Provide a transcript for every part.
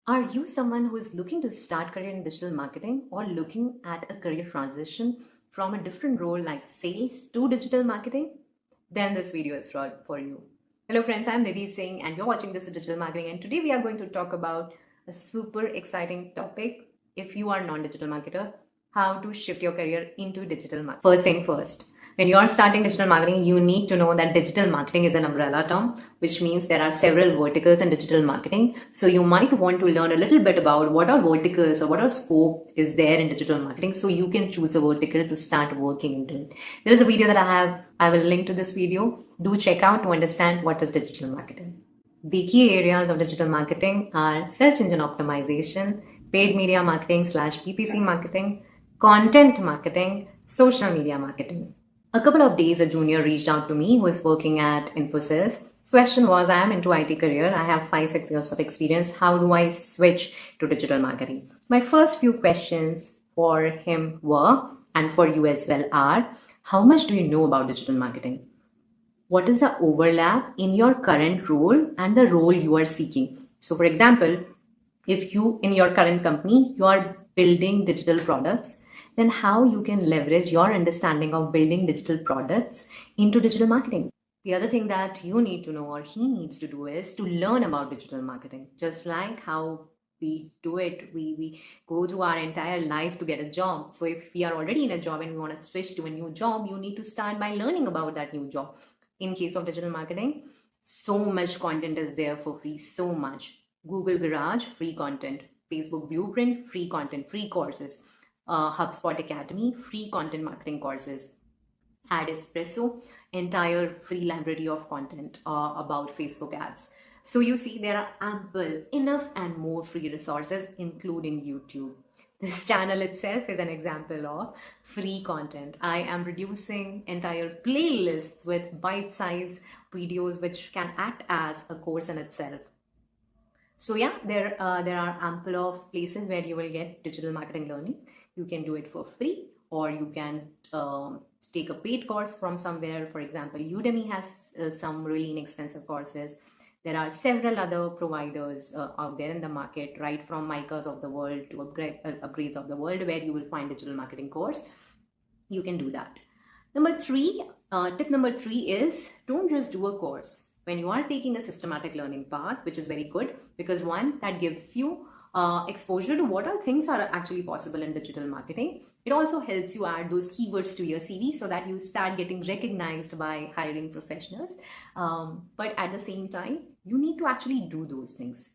Are you someone who is looking to start career in digital marketing or looking at a career transition from a different role like sales to digital marketing? Then this video is for you. Hello friends, I'm Nidhi Singh and you're watching this digital marketing, and today we are going to talk about a super exciting topic if you are non-digital marketer, how to shift your career into digital marketing. First thing first, when you are starting digital marketing, you need to know that digital marketing is an umbrella term, which means there are several verticals in digital marketing. So you might want to learn a little bit about what are verticals or what are scope is there in digital marketing, so you can choose a vertical to start working into it. There is a video that I will link to this video. Do check out to understand what is digital marketing. The key areas of digital marketing are search engine optimization, paid media marketing slash PPC marketing, content marketing, social media marketing. A couple of days, a junior reached out to me who is working at Infosys. His question was, I am into IT career. I have 5-6 years of experience. How do I switch to digital marketing? My first few questions for him were, and for you as well, are, how much do you know about digital marketing? What is the overlap in your current role and the role you are seeking? So for example, if you in your current company you are building digital products, then how you can leverage your understanding of building digital products into digital marketing. The other thing that you need to know or he needs to do is to learn about digital marketing. Just like how we do it, we go through our entire life to get a job. So if we are already in a job and we want to switch to a new job, you need to start by learning about that new job. In case of digital marketing, so much content is there for free, so much. Google Garage, free content. Facebook Blueprint, free content, free courses. HubSpot Academy, free content marketing courses. Ad Espresso, entire free library of content about Facebook ads. So you see, there are ample, enough and more free resources, including YouTube. This channel itself is an example of free content. I am producing entire playlists with bite-sized videos which can act as a course in itself. So yeah, there are ample of places where you will get digital marketing learning. You can do it for free, or you can take a paid course from somewhere. For example, Udemy has some really inexpensive courses. There are several other providers out there in the market, right from Micahs of the world to upgrades of the world, where you will find digital marketing course. You can do that. Tip number three is, don't just do a course. When you are taking a systematic learning path, which is very good, because one, that gives you exposure to what all things are actually possible in digital marketing. It also helps you add those keywords to your CV so that you start getting recognized by hiring professionals. But at the same time, you need to actually do those things.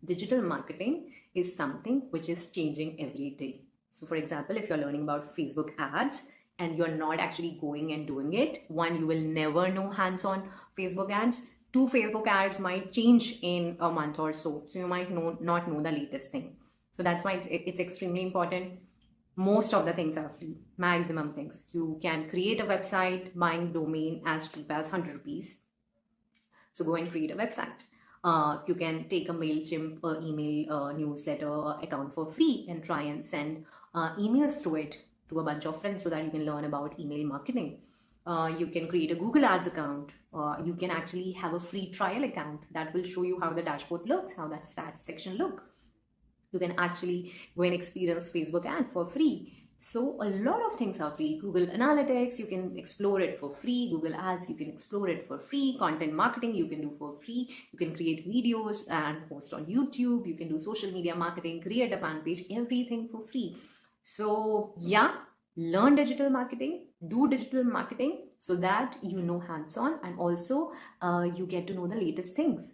Digital marketing is something which is changing every day. So for example, if you're learning about Facebook ads and you're not actually going and doing it, one, you will never know hands-on Facebook ads. Two, Facebook ads might change in a month or so. So you might not know the latest thing. So that's why it's extremely important. Most of the things are free, maximum things. You can create a website buying domain as cheap as 100 rupees. So go and create a website. You can take a MailChimp email newsletter account for free and try and send emails through it to a bunch of friends so that you can learn about email marketing. You can create a Google Ads account. You can actually have a free trial account that will show you how the dashboard looks, how that stats section look. You can actually go and experience Facebook ad for free. So a lot of things are free. Google Analytics, you can explore it for free. Google Ads, you can explore it for free. Content marketing, you can do for free. You can create videos and post on YouTube. You can do social media marketing, create a fan page, everything for free. So yeah, learn digital marketing, do digital marketing so that you know hands-on, and also you get to know the latest things.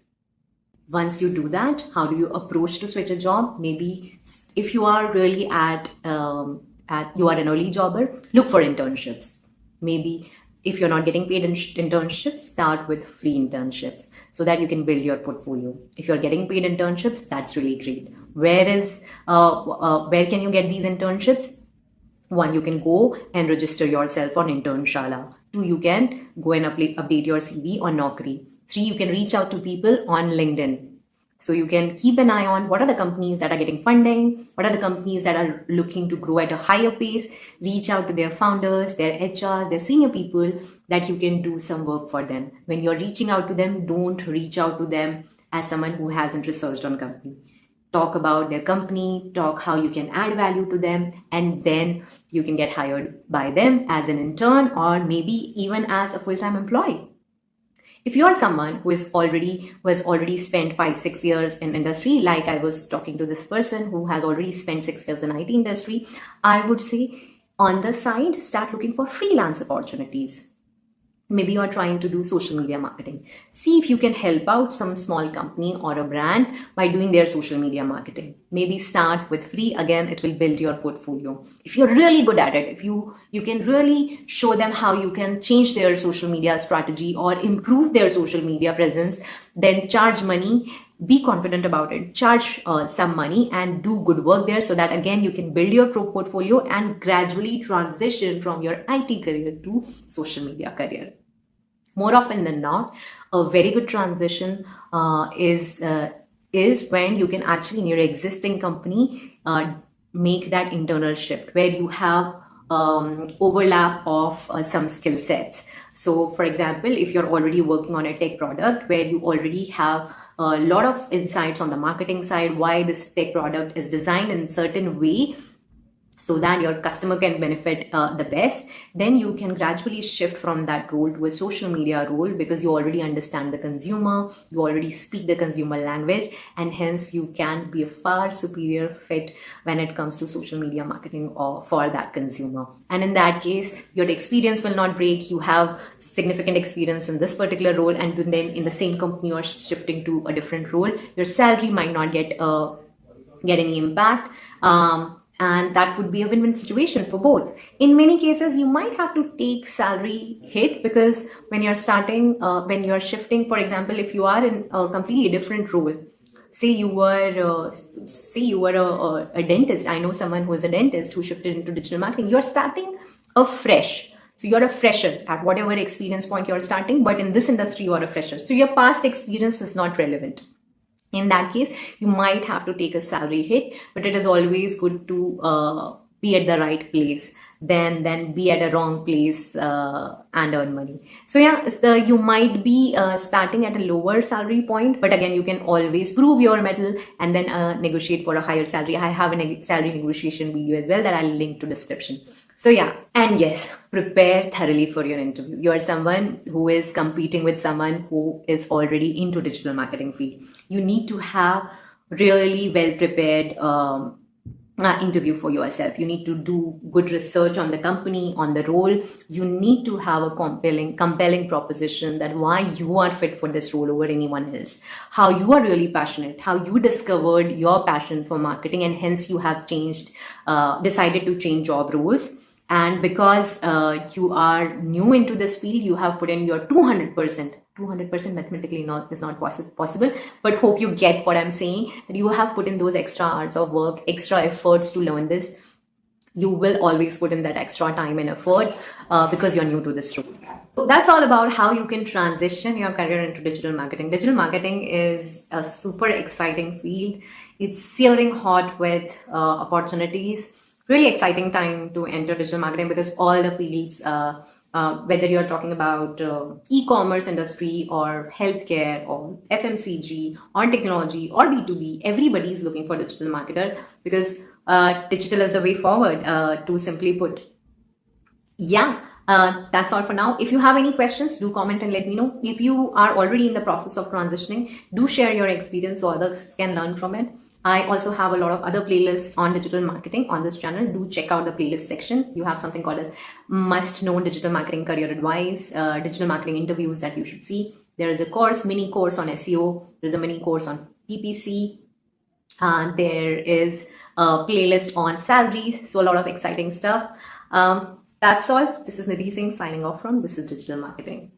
Once you do that, how do you approach to switch a job? Maybe if you are really you are an early jobber, look for internships. Maybe if you're not getting paid in internships, start with free internships so that you can build your portfolio. If you're getting paid internships, that's really great. Where can you get these internships? One, you can go and register yourself on Internshala. Two, you can go and update your CV on Naukri. Three, you can reach out to people on LinkedIn. So you can keep an eye on what are the companies that are getting funding, what are the companies that are looking to grow at a higher pace. Reach out to their founders, their HR, their senior people, that you can do some work for them. When you're reaching out to them, don't reach out to them as someone who hasn't researched on company. talk about their company, talk how you can add value to them, and then you can get hired by them as an intern or maybe even as a full-time employee. If you are someone who has already spent 5-6 years in industry, like I was talking to this person who has already spent 6 years in IT industry, I would say on the side, start looking for freelance opportunities. Maybe you're trying to do social media marketing. See if you can help out some small company or a brand by doing their social media marketing. Maybe start with free. Again, it will build your portfolio. If you're really good at it, if you can really show them how you can change their social media strategy or improve their social media presence, then charge money. Be confident about it, charge some money and do good work there, so that again you can build your portfolio and gradually transition from your IT career to social media career. More often than not, a very good transition is when you can actually in your existing company make that internal shift where you have overlap of some skill sets. So for example, if you're already working on a tech product where you already have a lot of insights on the marketing side, why this tech product is designed in a certain way so that your customer can benefit the best, then you can gradually shift from that role to a social media role because you already understand the consumer, you already speak the consumer language, and hence you can be a far superior fit when it comes to social media marketing or for that consumer. And in that case, your experience will not break. You have significant experience in this particular role, and then in the same company you are shifting to a different role. Your salary might not get any impact. And that would be a win-win situation for both. In many cases, you might have to take salary hit because when you're starting, when you're shifting, for example, if you are in a completely different role, say you were a dentist. I know someone who is a dentist who shifted into digital marketing. You're starting afresh. So you're a fresher at whatever experience point you're starting, but in this industry, you are a fresher. So your past experience is not relevant. In that case, you might have to take a salary hit, but it is always good to be at the right place than be at a wrong place and earn money. So yeah, you might be starting at a lower salary point, but again, you can always prove your mettle and then negotiate for a higher salary. I have a salary negotiation video as well that I'll link to description. So yeah, and yes, prepare thoroughly for your interview. You are someone who is competing with someone who is already into digital marketing field. You need to have really well prepared interview for yourself. You need to do good research on the company, on the role. You need to have a compelling proposition that why you are fit for this role over anyone else, how you are really passionate, how you discovered your passion for marketing and hence you have decided to change job roles. And because you are new into this field, you have put in your 200%. 200% mathematically is not possible, but hope you get what I'm saying, that you have put in those extra hours of work, extra efforts to learn this. You will always put in that extra time and effort because you're new to this role. So that's all about how you can transition your career into digital marketing. Digital marketing is a super exciting field. It's searing hot with opportunities. Really exciting time to enter digital marketing because all the fields, whether you're talking about e-commerce industry or healthcare or FMCG or technology or B2B, everybody is looking for digital marketer because digital is the way forward, to simply put. Yeah, that's all for now. If you have any questions, do comment and let me know. If you are already in the process of transitioning, do share your experience so others can learn from it. I also have a lot of other playlists on digital marketing on this channel. Do check out the playlist section. You have something called as must know digital marketing career advice, digital marketing interviews that you should see. There is a mini course on SEO. There's a mini course on PPC. There is a playlist on salaries. So a lot of exciting stuff. That's all. This is Nidhi Singh signing off from This is Digital Marketing.